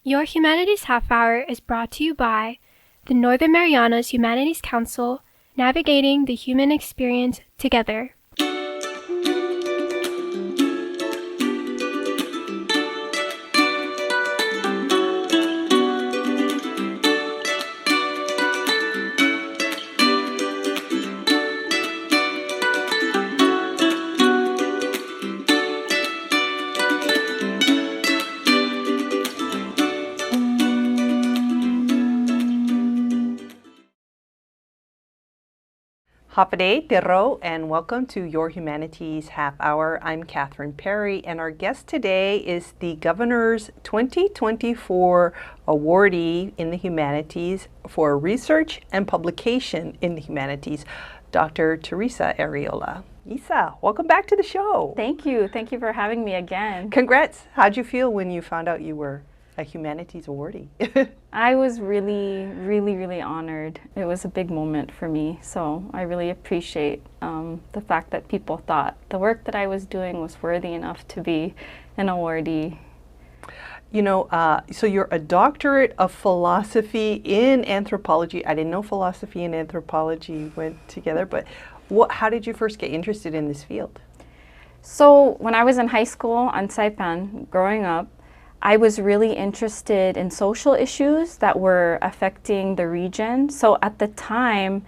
Your Humanities Half Hour is brought to you by the Northern Marianas Humanities Council, navigating the human experience together. Hapade, Tero, and welcome to Your Humanities Half Hour. I'm Catherine Perry, and our guest today is the Governor's 2024 Awardee in the Humanities for Research and Publication in the Humanities, Dr. Teresa Arriola. Isa, welcome back to the show. Thank you. Thank you for having me again. Congrats. How'd you feel when you found out you were a Humanities Awardee? I was really honored. It was a big moment for me, so I really appreciate the fact that people thought the work that I was doing was worthy enough to be an awardee. You know, so you're a doctorate of philosophy in anthropology. I didn't know philosophy and anthropology went together, but how did you first get interested in this field? So when I was in high school on Saipan, growing up, I was really interested in social issues that were affecting the region. So at the time,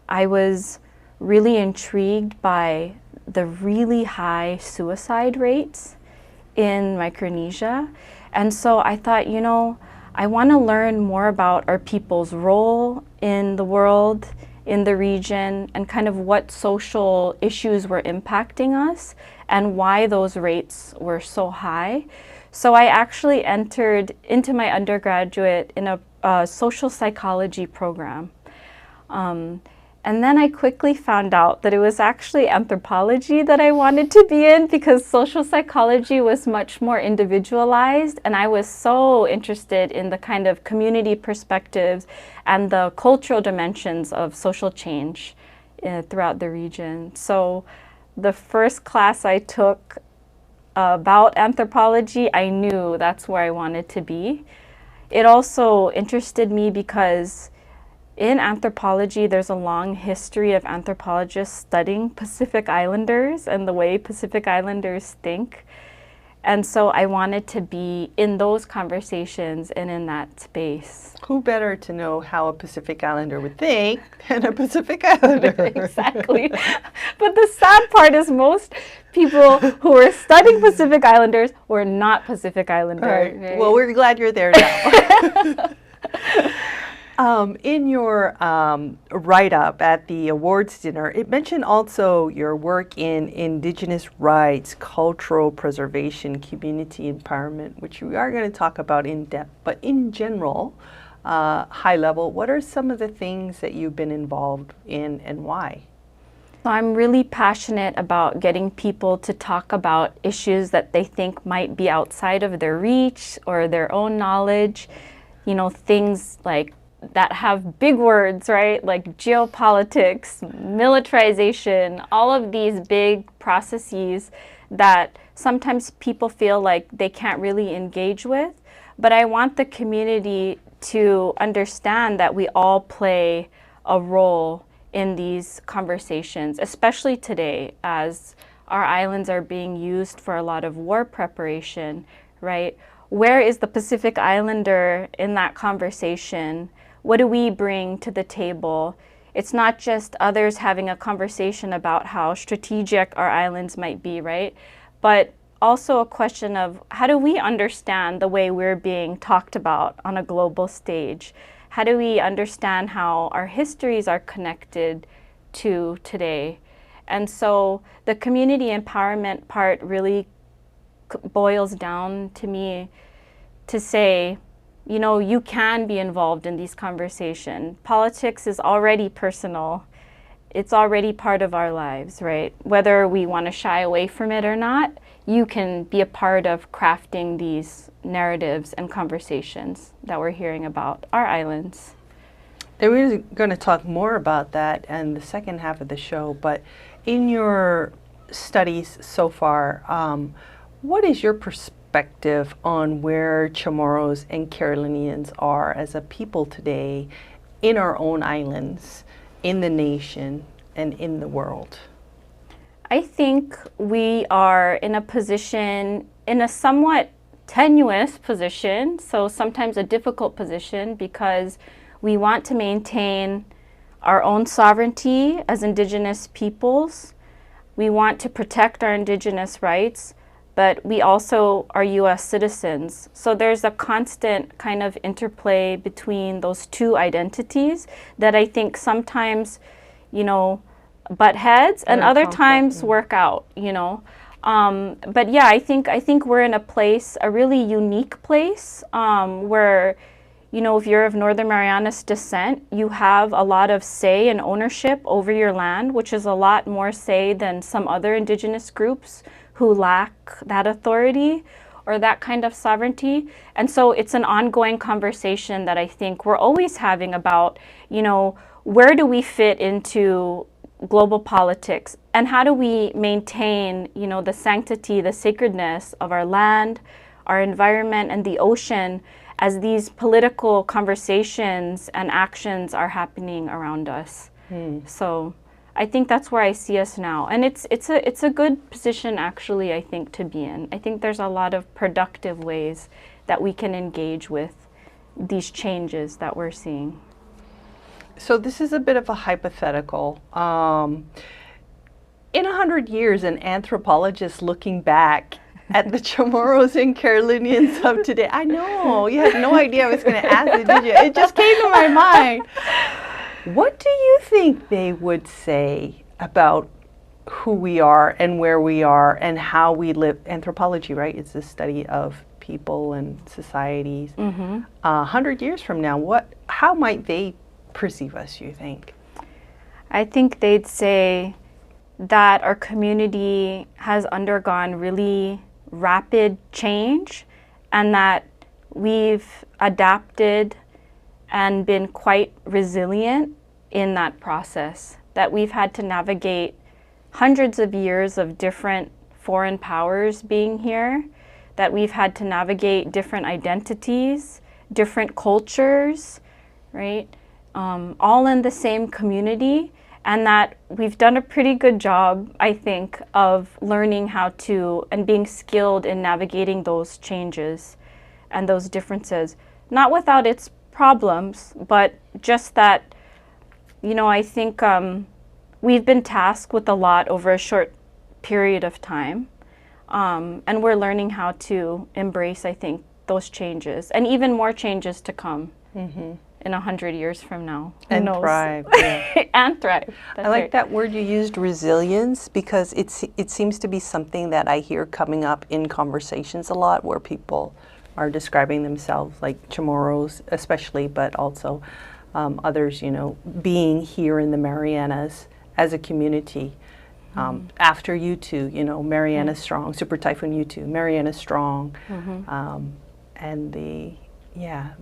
I was really intrigued by the really high suicide rates in Micronesia. And so I thought, you know, I want to learn more about our people's role in the world, in the region, and kind of what social issues were impacting us and why those rates were so high. So I actually entered into my undergraduate in a social psychology program. And then I quickly found out that it was actually anthropology that I wanted to be in because social psychology was much more individualized, and I was so interested in the kind of community perspectives and the cultural dimensions of social change throughout the region. So the first class I took about anthropology, I knew that's where I wanted to be. It also interested me because in anthropology, there's a long history of anthropologists studying Pacific Islanders and the way Pacific Islanders think. And so I wanted to be in those conversations and in that space. Who better to know how a Pacific Islander would think than a Pacific Islander? Exactly. But the sad part is most people who were studying Pacific Islanders were not Pacific Islanders. Right. Well, we're glad you're there now. In your write-up at the awards dinner, it mentioned also your work in indigenous rights, cultural preservation, community empowerment, which we are going to talk about in depth. But in general, high level, what are some of the things that you've been involved in and why? I'm really passionate about getting people to talk about issues that they think might be outside of their reach or their own knowledge. You know, things like that have big words, right? Like geopolitics, militarization, all of these big processes that sometimes people feel like they can't really engage with. But I want the community to understand that we all play a role in these conversations, especially today as our islands are being used for a lot of war preparation, right? Where is the Pacific Islander in that conversation? What do we bring to the table? It's not just others having a conversation about how strategic our islands might be, right? But also a question of how do we understand the way we're being talked about on a global stage? How do we understand how our histories are connected to today? And so the community empowerment part really boils down to me to say, you know, you can be involved in these conversations. Politics is already personal. It's already part of our lives, right? Whether we want to shy away from it or not, you can be a part of crafting these narratives and conversations that we're hearing about our islands. We're going to talk more about that in the second half of the show, but in your studies so far, what is your perspective on where Chamorros and Carolinians are as a people today in our own islands, in the nation, and in the world? I think we are in a position, in a somewhat tenuous position, so sometimes a difficult position, because we want to maintain our own sovereignty as Indigenous peoples. We want to protect our Indigenous rights, but we also are US citizens. So there's a constant kind of interplay between those two identities that I think sometimes, butt heads, and other times work out, But yeah, I think we're in a really unique place where, if you're of Northern Marianas descent, you have a lot of say and ownership over your land, which is a lot more say than some other Indigenous groups who lack that authority or that kind of sovereignty. And so it's an ongoing conversation that I think we're always having about, where do we fit into global politics, and how do we maintain, the sanctity, the sacredness of our land, our environment, and the ocean as these political conversations and actions are happening around us. So I think that's where I see us now. And it's a good position, actually, I think, to be in. I think there's a lot of productive ways that we can engage with these changes that we're seeing. So this is a bit of a hypothetical. In 100 years, an anthropologist looking back at the Chamorros and Carolinians of today, I know, you had no idea I was going to ask it, did you? It just came to my mind. What do you think they would say about who we are and where we are and how we live? Anthropology, right? It's the study of people and societies. 100 years from now, how might they perceive us, you think? I think they'd say that our community has undergone really rapid change and that we've adapted and been quite resilient in that process, that we've had to navigate hundreds of years of different foreign powers being here, that we've had to navigate different identities, different cultures, right? All in the same community, and that we've done a pretty good job, I think, of learning how to and being skilled in navigating those changes and those differences, not without its problems, but just that, I think we've been tasked with a lot over a short period of time, and we're learning how to embrace, I think, those changes and even more changes to come. In 100 years from now. And thrive. Yeah. And thrive. I like that word you used, resilience, because it seems to be something that I hear coming up in conversations a lot, where people are describing themselves, like Chamorros especially, but also others, being here in the Marianas as a community. After U2, Marianas Strong, Super Typhoon U2, Marianas Strong, and the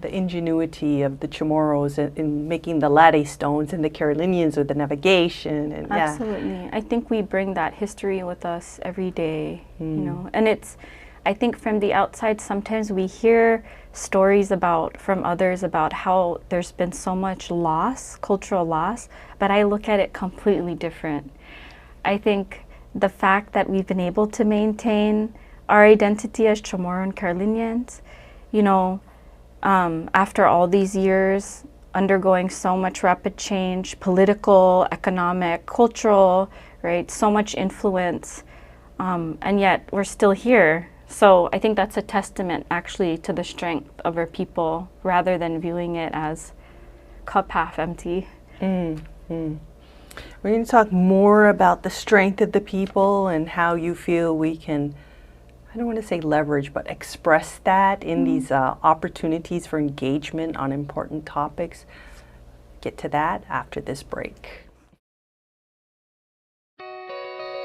ingenuity of the Chamorros in making the latte stones and the Carolinians with the navigation. And absolutely. I think we bring that history with us every day, and I think from the outside, sometimes we hear stories from others about how there's been so much loss, cultural loss, but I look at it completely different. I think the fact that we've been able to maintain our identity as Chamorro and Carolinians, after all these years undergoing so much rapid change, political, economic, cultural, right, so much influence, and yet we're still here. So I think that's a testament actually to the strength of our people, rather than viewing it as cup half empty. We're going to talk more about the strength of the people and how you feel we can, I don't want to say leverage, but express that in these opportunities for engagement on important topics. Get to that after this break.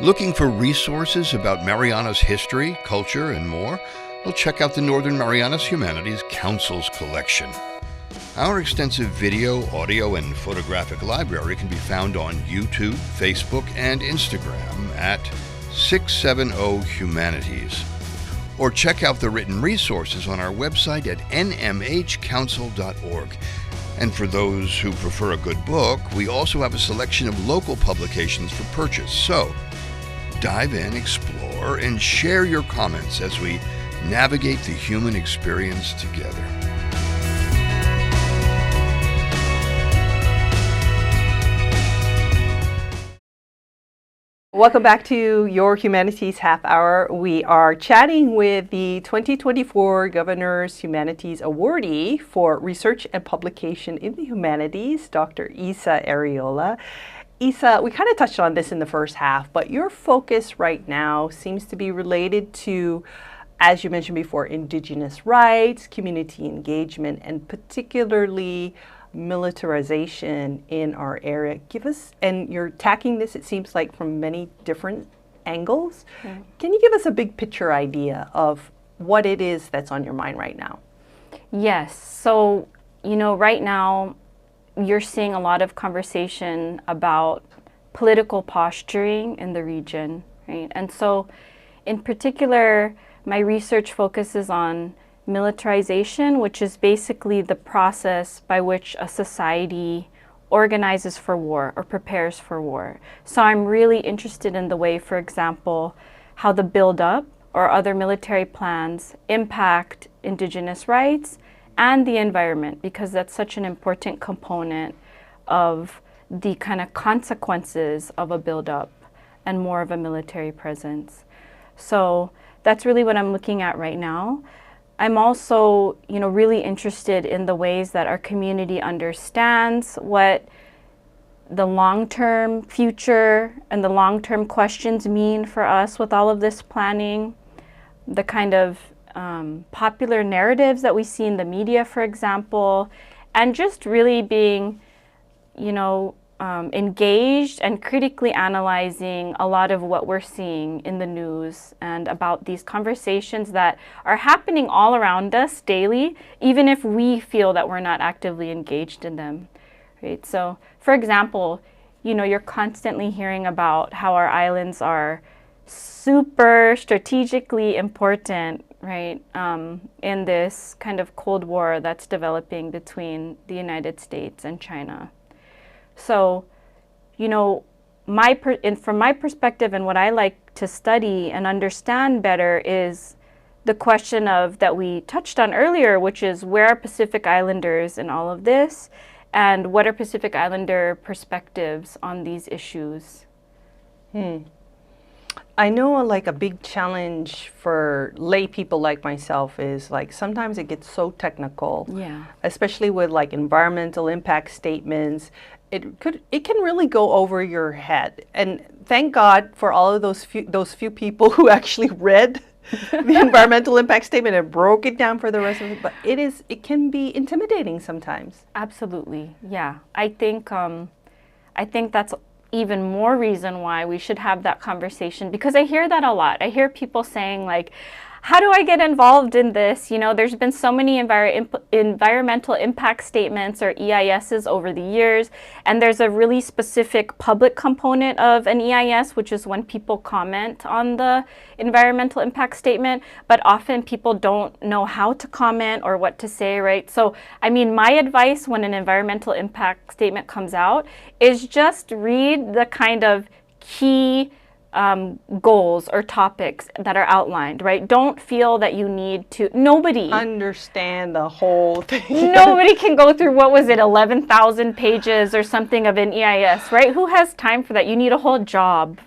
Looking for resources about Marianas history, culture, and more? Well, check out the Northern Marianas Humanities Council's collection. Our extensive video, audio, and photographic library can be found on YouTube, Facebook, and Instagram at 670 Humanities. or check out the written resources on our website at nmhcouncil.org. And for those who prefer a good book, we also have a selection of local publications for purchase. So, dive in, explore, and share your comments as we navigate the human experience together. Welcome back to Your Humanities Half Hour. We are chatting with the 2024 Governor's Humanities Awardee for Research and Publication in the Humanities, Dr. Teresa Arriola. Isa, we kind of touched on this in the first half, but your focus right now seems to be related to, as you mentioned before, indigenous rights, community engagement, and particularly militarization in our area. Give us, and you're attacking this, it seems like, from many different angles. Yeah. Can you give us a big picture idea of what it is that's on your mind right now? Yes. So, right now, you're seeing a lot of conversation about political posturing in the region, right? And so, in particular, my research focuses on militarization, which is basically the process by which a society organizes for war or prepares for war. So I'm really interested in the way, for example, how the build-up or other military plans impact indigenous rights and the environment, because that's such an important component of the kind of consequences of a build-up and more of a military presence. So that's really what I'm looking at right now. I'm also, really interested in the ways that our community understands what the long-term future and the long-term questions mean for us with all of this planning, the kind of popular narratives that we see in the media, for example, and just really being, engaged and critically analyzing a lot of what we're seeing in the news and about these conversations that are happening all around us daily, even if we feel that we're not actively engaged in them, right? So, for example, you're constantly hearing about how our islands are super strategically important, right, in this kind of Cold War that's developing between the United States and China. So, from my perspective and what I like to study and understand better is the question of that we touched on earlier, which is where are Pacific Islanders in all of this, and what are Pacific Islander perspectives on these issues? I know a big challenge for lay people like myself is sometimes it gets so technical, especially with environmental impact statements. It can really go over your head. And thank God for all of those few people who actually read the environmental impact statement and broke it down for the rest of it. But it can be intimidating sometimes. Absolutely, yeah. I think that's even more reason why we should have that conversation, because I hear that a lot. I hear people saying how do I get involved in this? There's been so many environmental impact statements or EISs over the years, and there's a really specific public component of an EIS, which is when people comment on the environmental impact statement, but often people don't know how to comment or what to say, right? So, my advice when an environmental impact statement comes out is just read the kind of key goals or topics that are outlined, right? Don't feel that you need to, nobody understand the whole thing. Nobody can go through, 11,000 pages or something of an EIS, right? Who has time for that? You need a whole job,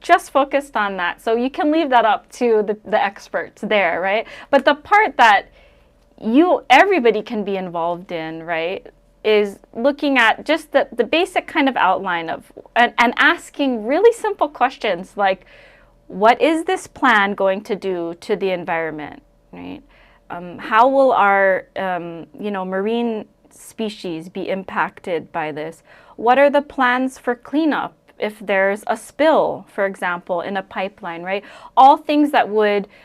just focused on that. So you can leave that up to the experts there, right? But the part that everybody can be involved in, right, is looking at just the basic kind of outline of, and asking really simple questions like, what is this plan going to do to the environment, right? How will our, marine species be impacted by this? What are the plans for cleanup if there's a spill, for example, in a pipeline, right? All things that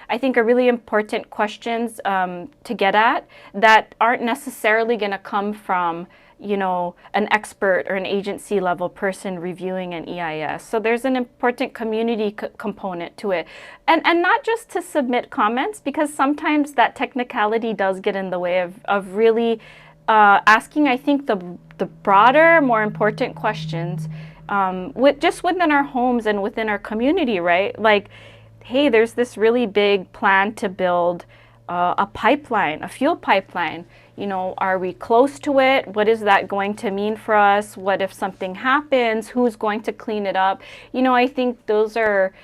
I think are really important questions to get at that aren't necessarily going to come from, you know, an expert or an agency level person reviewing an EIS. So there's an important community component to it. And not just to submit comments, because sometimes that technicality does get in the way of really asking, I think, the broader, more important questions just within our homes and within our community, right? Like, hey, there's this really big plan to build a pipeline, a fuel pipeline. You know, are we close to it? What is that going to mean for us? What if something happens? Who's going to clean it up? You know, I think those are,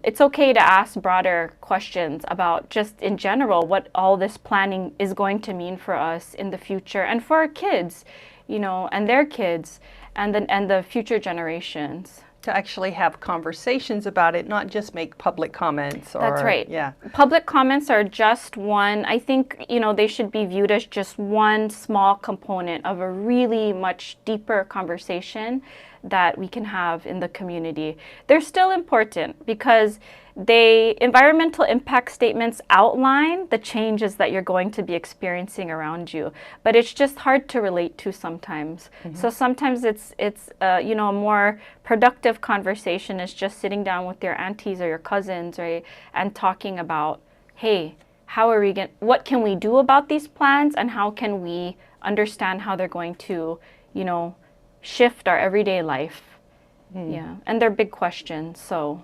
it's okay to ask broader questions about just in general what all this planning is going to mean for us in the future and for our kids, you know, and their kids and the future generations. To actually have conversations about it, not just make public comments. That's right. Yeah. Public comments are just one, I think, you know, they should be viewed as just one small component of a really much deeper conversation that we can have in the community. They're still important because environmental impact statements outline the changes that you're going to be experiencing around you, but it's just hard to relate to sometimes. So sometimes it's you know, a more productive conversation is just sitting down with your aunties or your cousins, right, and talking about, hey, how are we what can we do about these plans, and how can we understand how they're going to, you know, shift our everyday life. Yeah, and they're big questions. So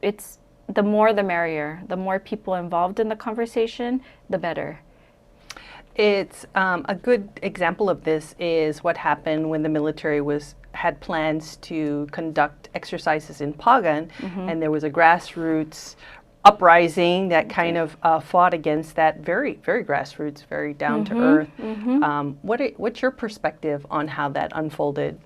it's the more the merrier. The more people involved in the conversation, the better. It's a good example of this is what happened when the military had plans to conduct exercises in Pagan, and there was a grassroots uprising that kind of fought against that, very, very grassroots, very down to earth. What's your perspective on how that unfolded?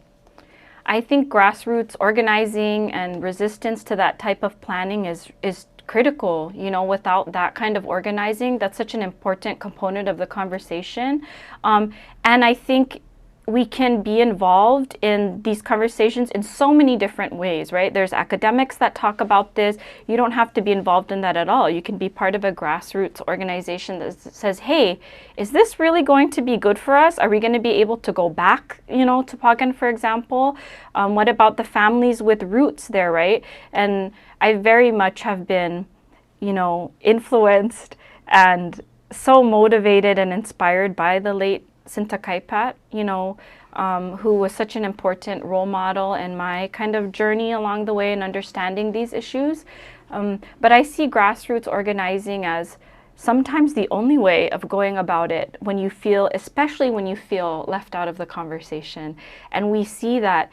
I think grassroots organizing and resistance to that type of planning is critical. You know, without that kind of organizing, that's such an important component of the conversation. And I think we can be involved in these conversations in so many different ways, right? There's academics that talk about this. You don't have to be involved in that at all. You can be part of a grassroots organization that says, hey, is this really going to be good for us? Are we going to be able to go back, you know, to Pagan, for example? What about the families with roots there, right? And I very much have been, you know, influenced and so motivated and inspired by the late Sinta Kaipat, you know, who was such an important role model in my kind of journey along the way in understanding these issues. But I see grassroots organizing as sometimes the only way of going about it when you feel, especially when you feel left out of the conversation. And we see that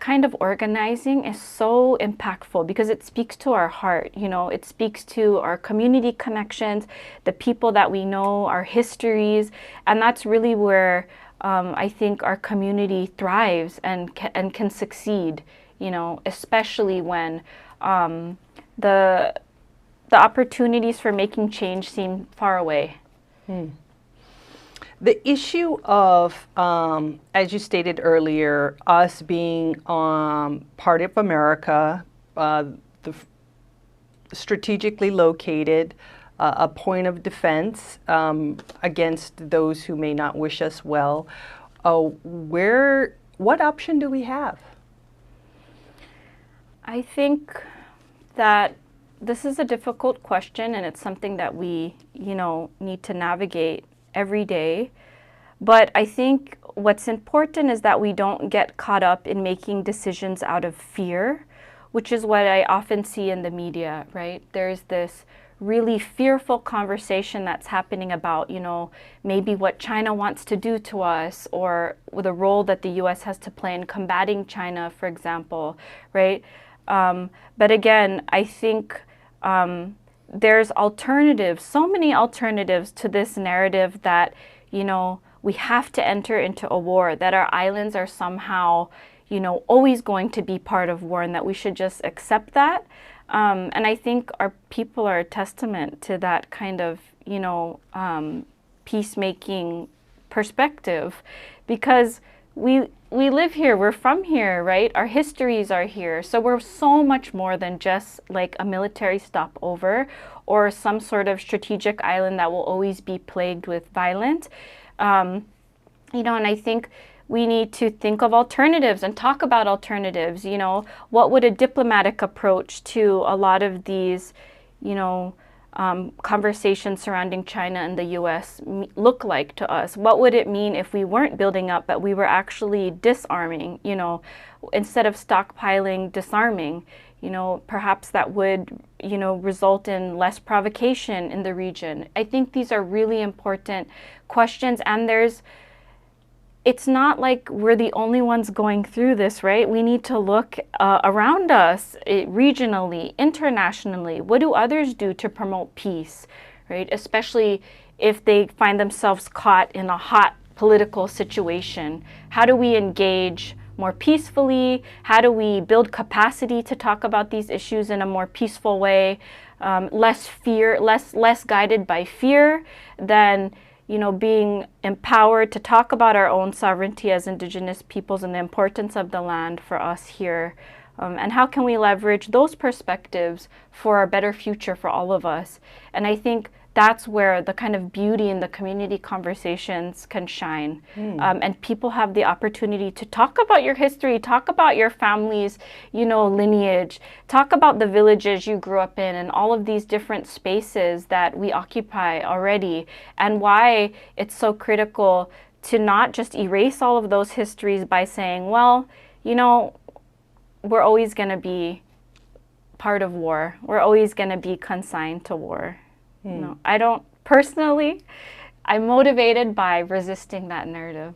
kind of organizing is so impactful because it speaks to our heart, you know, it speaks to our community connections, the people that we know, our histories, and that's really where I think our community thrives and can succeed, you know, especially when the opportunities for making change seem far away. The issue of, as you stated earlier, us being part of America, strategically located, a point of defense against those who may not wish us well, what option do we have? I think that this is a difficult question, and it's something that we, you know, need to navigate every day. But I think what's important is that we don't get caught up in making decisions out of fear, which is what I often see in the media, right? There's this really fearful conversation that's happening about, you know, maybe what China wants to do to us, or the role that the US has to play in combating China, for example, right? But again, I think there's alternatives, so many alternatives to this narrative that, you know, we have to enter into a war, that our islands are somehow, you know, always going to be part of war, and that we should just accept that. And I think our people are a testament to that kind of, you know, peacemaking perspective, because we live here, we're from here, right? Our histories are here. So we're so much more than just like a military stopover or some sort of strategic island that will always be plagued with violence. And I think we need to think of alternatives and talk about alternatives. What would a diplomatic approach to a lot of these, conversations surrounding China and the U.S. look like to us? What would it mean if we weren't building up, but we were actually disarming, instead of stockpiling, disarming? Perhaps that would, result in less provocation in the region. I think these are really important questions, and it's not like we're the only ones going through this, right? We need to look around us, regionally, internationally. What do others do to promote peace, right? Especially if they find themselves caught in a hot political situation. How do we engage more peacefully? How do we build capacity to talk about these issues in a more peaceful way? Less fear, less guided by fear than being empowered to talk about our own sovereignty as Indigenous peoples and the importance of the land for us here. And how can we leverage those perspectives for a better future for all of us? And I think that's where the kind of beauty in the community conversations can shine. And people have the opportunity to talk about your history, talk about your family's, lineage, talk about the villages you grew up in and all of these different spaces that we occupy already, and why it's so critical to not just erase all of those histories by saying, well, we're always going to be part of war. We're always going to be consigned to war. No, I don't personally. I'm motivated by resisting that narrative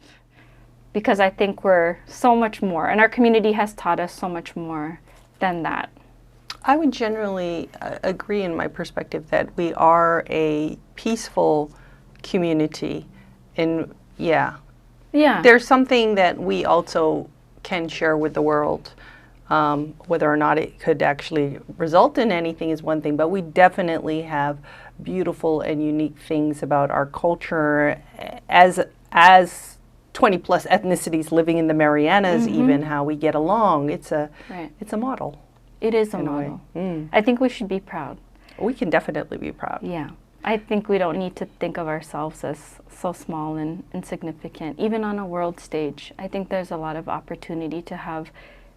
because I think we're so much more, and our community has taught us so much more than that. I would generally agree in my perspective that we are a peaceful community, and there's something that we also can share with the world. Whether or not it could actually result in anything is one thing, but we definitely have beautiful and unique things about our culture as 20 plus ethnicities living in the Marianas, even how we get along. It's a model. It is a model. I think we should be proud. We can definitely be proud. Yeah. I think we don't need to think of ourselves as so small and insignificant, even on a world stage. I think there's a lot of opportunity to have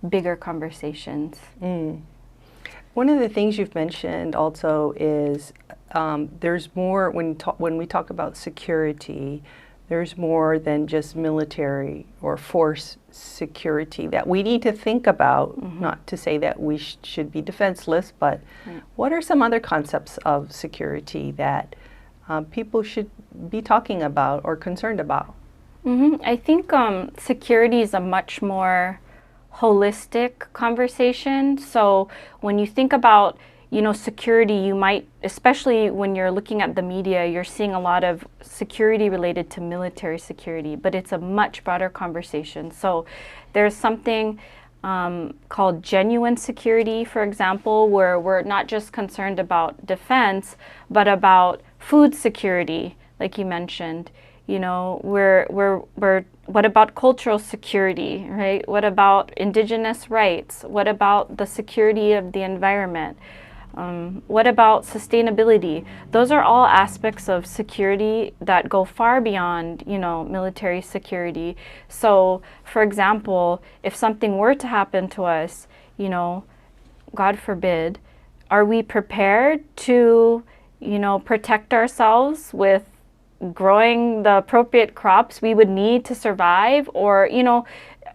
bigger conversations. One of the things you've mentioned also is there's more, when we talk about security, there's more than just military or force security that we need to think about, not to say that we should be defenseless, but what are some other concepts of security that people should be talking about or concerned about? I think security is a much more holistic conversation. So when you think about, security, you might, especially when you're looking at the media, you're seeing a lot of security related to military security, but it's a much broader conversation. So there's something called genuine security, for example, where we're not just concerned about defense, but about food security, like you mentioned. What about cultural security, right? What about indigenous rights? What about the security of the environment? What about sustainability? Those are all aspects of security that go far beyond, military security. So, for example, if something were to happen to us, God forbid, are we prepared to, protect ourselves with growing the appropriate crops we would need to survive? Or,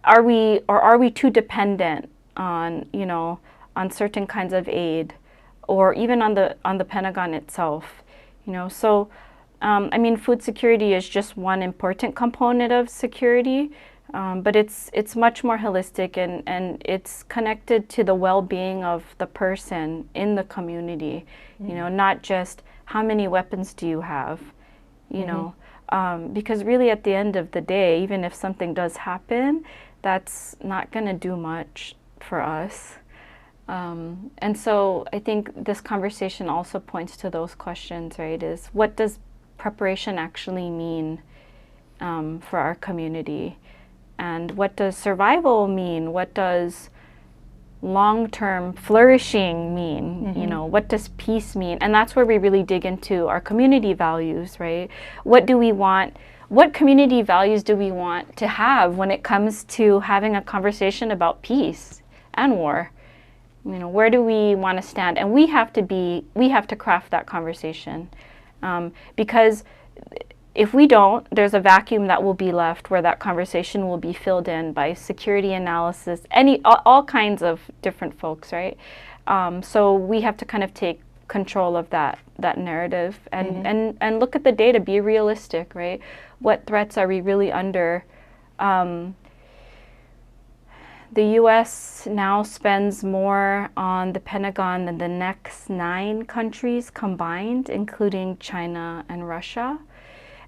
are we too dependent on, on certain kinds of aid, or even on the Pentagon itself? So food security is just one important component of security, but it's much more holistic, and it's connected to the well-being of the person in the community. Not just how many weapons do you have, because really at the end of the day, even if something does happen, that's not going to do much for us. And so I think this conversation also points to those questions, right? Is what does preparation actually mean for our community? And what does survival mean? What does long-term flourishing mean? You know, what does peace mean? And that's where we really dig into our community values, right? What do we want? What community values do we want to have when it comes to having a conversation about peace and war? You know, where do we want to stand? And we have to craft that conversation, because if we don't, there's a vacuum that will be left where that conversation will be filled in by security analysis, all kinds of different folks, right? So we have to kind of take control of that narrative and look at the data, be realistic, right? What threats are we really under? The U.S. now spends more on the Pentagon than the next 9 countries combined, including China and Russia.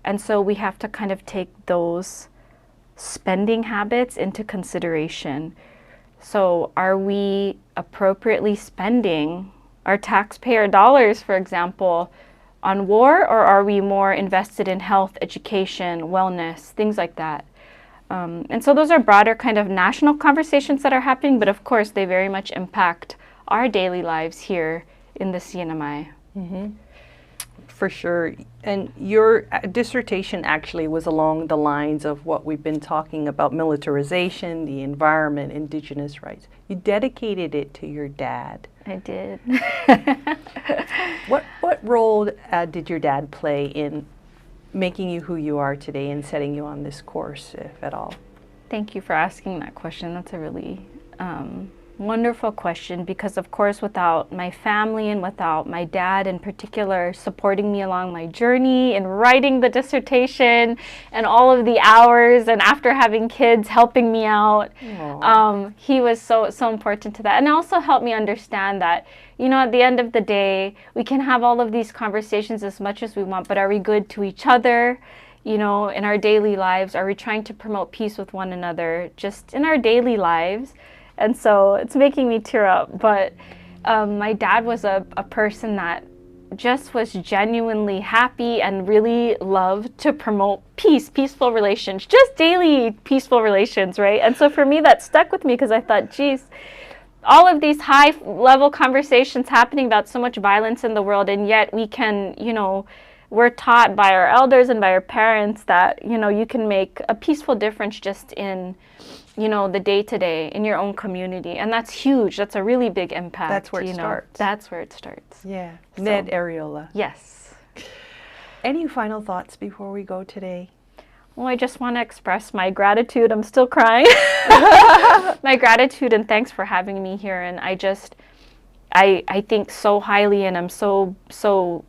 And so we have to kind of take those spending habits into consideration. So are we appropriately spending our taxpayer dollars, for example, on war, or are we more invested in health, education, wellness, things like that? And so those are broader kind of national conversations that are happening, but of course they very much impact our daily lives here in the CNMI. For sure. And your dissertation actually was along the lines of what we've been talking about: militarization, the environment, indigenous rights. You dedicated it to your dad. I did. What role did your dad play in making you who you are today and setting you on this course, if at all? Thank you for asking that question. That's a really wonderful question, because of course without my family and without my dad in particular supporting me along my journey and writing the dissertation and all of the hours, and after having kids helping me out, he was so important to that, and also helped me understand that, you know, at the end of the day we can have all of these conversations as much as we want, but are we good to each other? You know, in our daily lives, are we trying to promote peace with one another just in our daily lives? And so it's making me tear up. But my dad was a person that just was genuinely happy and really loved to promote peace, peaceful relations, just daily peaceful relations, right? And so for me, that stuck with me, because I thought, geez, all of these high-level conversations happening about so much violence in the world, and yet we can, you know, we're taught by our elders and by our parents that, you know, you can make a peaceful difference just in, you know, the day-to-day in your own community. And that's huge. That's a really big impact. That's where it starts. That's where it starts. Yeah. So, Ned Arriola. Yes. Any final thoughts before we go today? Well, I just want to express my gratitude. I'm still crying. My gratitude and thanks for having me here. And I think so highly, and I'm so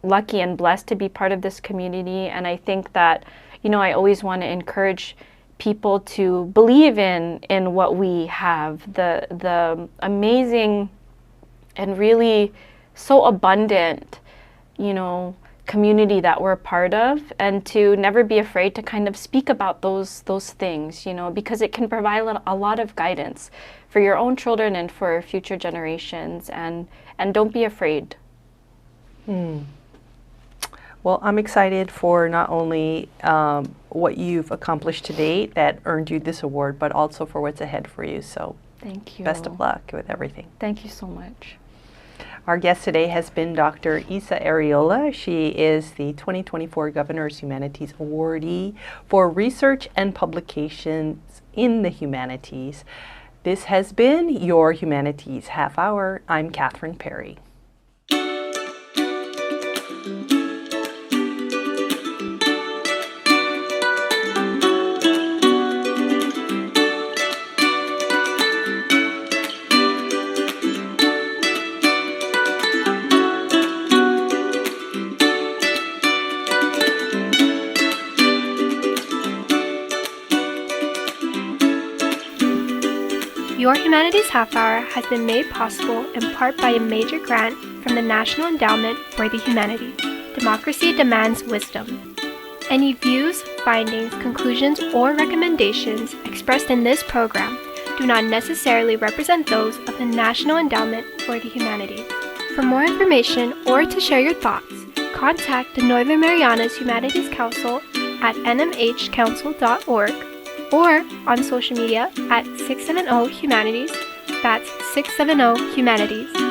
lucky and blessed to be part of this community. And I think that, you know, I always want to encourage people to believe in what we have, the amazing and really so abundant, you know, community that we're a part of, and to never be afraid to kind of speak about those things, you know, because it can provide a lot of guidance for your own children and for future generations, and don't be afraid. Well, I'm excited for not only what you've accomplished to date that earned you this award, but also for what's ahead for you. So thank you. Best of luck with everything. Thank you so much. Our guest today has been Dr. Teresa Arriola. She is the 2024 Governor's Humanities Awardee for Research and Publications in the Humanities. This has been your Humanities Half Hour. I'm Catherine Perry. Your Humanities Half Hour has been made possible in part by a major grant from the National Endowment for the Humanities. Democracy demands wisdom. Any views, findings, conclusions, or recommendations expressed in this program do not necessarily represent those of the National Endowment for the Humanities. For more information or to share your thoughts, contact the Northern Marianas Humanities Council at nmhcouncil.org or on social media at 670 Humanities That's 670 Humanities.